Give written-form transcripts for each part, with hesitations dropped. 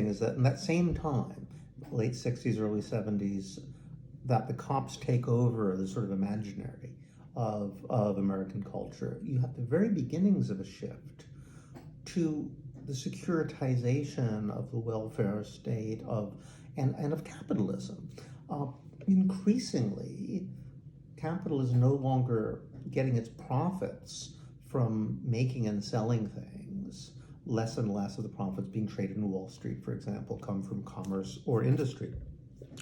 is that in that same time, late 60s, early 70s, that the cops take over the sort of imaginary of American culture. You have the very beginnings of a shift to the securitization of the welfare state and of capitalism. Increasingly, capital is no longer getting its profits from making and selling things. Less and less of the profits being traded in Wall Street, for example, come from commerce or industry,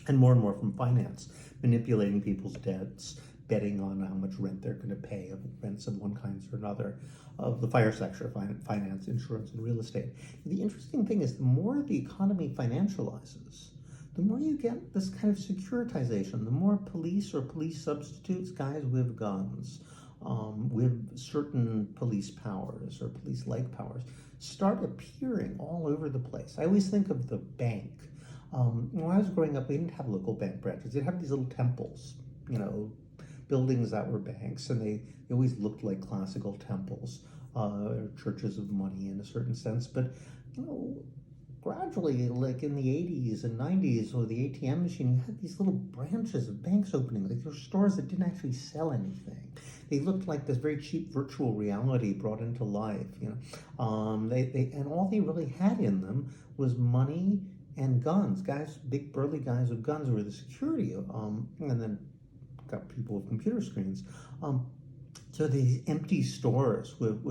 and more from finance, manipulating people's debts, betting on how much rent they're going to pay, of rents of one kind or another, of the fire sector, finance, insurance, and real estate. The interesting thing is the more the economy financializes, the more you get this kind of securitization, the more police or police substitutes, guys with guns, with certain police powers or police-like powers, start appearing all over the place. I always think of the bank. When I was growing up, we didn't have local bank branches. They'd have these little temples, buildings that were banks, and they always looked like classical temples, churches of money in a certain sense. But gradually, like in the 80s and 90s, with the ATM machine, you had these little branches of banks opening. Like there were stores that didn't actually sell anything. They looked like this very cheap virtual reality brought into life. And all they really had in them was money and guns. Guys, big burly guys with guns were the security. And then got people with computer screens. So these empty stores with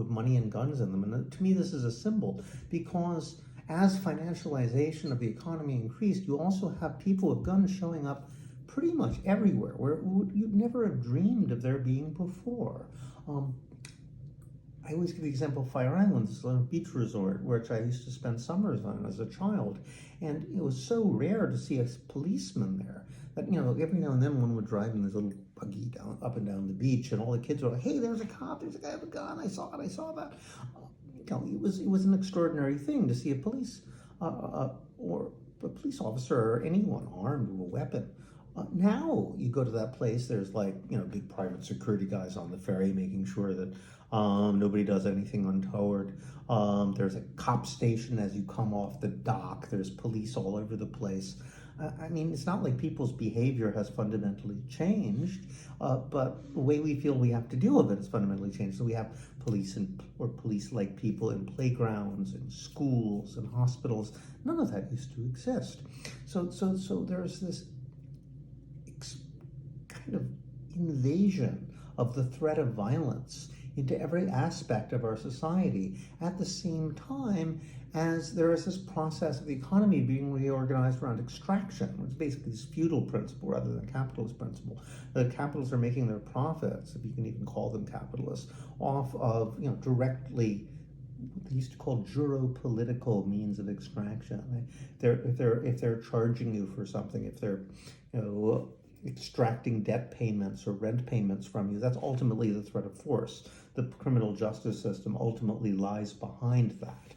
money and guns in them. And to me, this is a symbol, because as financialization of the economy increased, you also have people with guns showing up pretty much everywhere, where you'd never have dreamed of there being before. I always give the example of Fire Island, this little beach resort, which I used to spend summers on as a child. And it was so rare to see a policeman there that, every now and then one would drive in this little buggy up and down the beach, and all the kids were like, hey, there's a cop, there's a guy with a gun, I saw that. It was an extraordinary thing to see a police or a police officer or anyone armed with a weapon. Now you go to that place, there's big private security guys on the ferry making sure that nobody does anything untoward. There's a cop station as you come off the dock. There's police all over the place. It's not like people's behavior has fundamentally changed, but the way we feel we have to deal with it has fundamentally changed. So we have police or police-like people in playgrounds, in schools, in hospitals. None of that used to exist. So there's this kind of invasion of the threat of violence into every aspect of our society, at the same time as there is this process of the economy being reorganized around extraction, which is basically this feudal principle rather than capitalist principle. The capitalists are making their profits, if you can even call them capitalists, off of directly what they used to call juro-political means of extraction. If they're charging you for something, if they're extracting debt payments or rent payments from you, that's ultimately the threat of force. The criminal justice system ultimately lies behind that.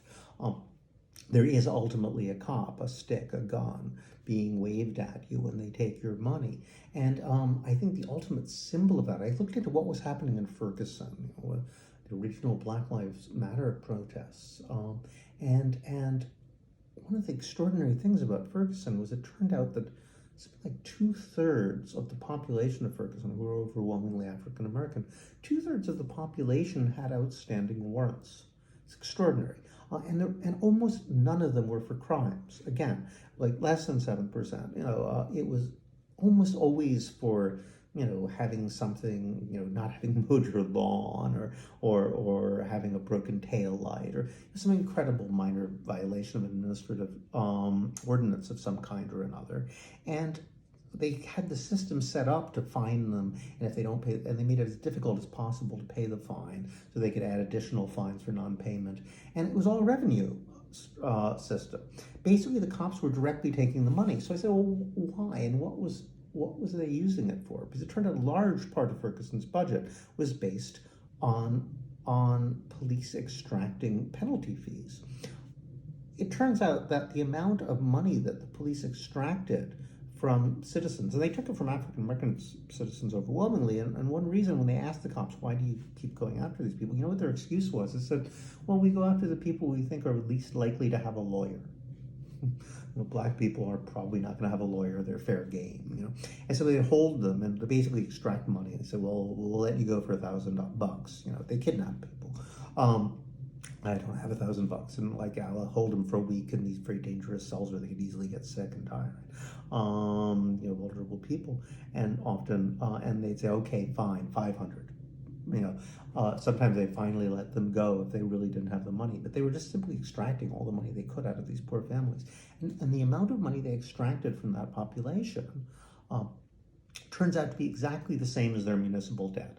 There is ultimately a cop, a stick, a gun being waved at you when they take your money. And I think the ultimate symbol of that, I looked into what was happening in Ferguson, the original Black Lives Matter protests. And one of the extraordinary things about Ferguson was it turned out that something like 2/3 of the population of Ferguson, who were overwhelmingly African American, 2/3 of the population had outstanding warrants. It's extraordinary. And almost none of them were for crimes. Again, like less than 7%. It was almost always for having something, not having mowed your lawn or having a broken tail light or some incredible minor violation of administrative ordinance of some kind or another. And they had the system set up to fine them, and if they don't pay, and they made it as difficult as possible to pay the fine, so they could add additional fines for non-payment. And it was all a revenue system. Basically, the cops were directly taking the money. So I said, well, why? And what was they using it for? Because it turned out a large part of Ferguson's budget was based on police extracting penalty fees. It turns out that the amount of money that the police extracted from citizens, and they took it from African American citizens overwhelmingly, and one reason when they asked the cops, why do you keep going after these people, what their excuse was? They said, well, we go after the people we think are least likely to have a lawyer. Black people are probably not going to have a lawyer. They're fair game. And so they hold them and they basically extract money. They say, well, we'll let you go for $1,000. They kidnap people. I don't have $1,000, and I'll hold them for a week in these very dangerous cells where they could easily get sick and tired. Vulnerable people, and often, and they'd say, okay, fine, 500. Sometimes they finally let them go if they really didn't have the money, but they were just simply extracting all the money they could out of these poor families. And the amount of money they extracted from that population turns out to be exactly the same as their municipal debt.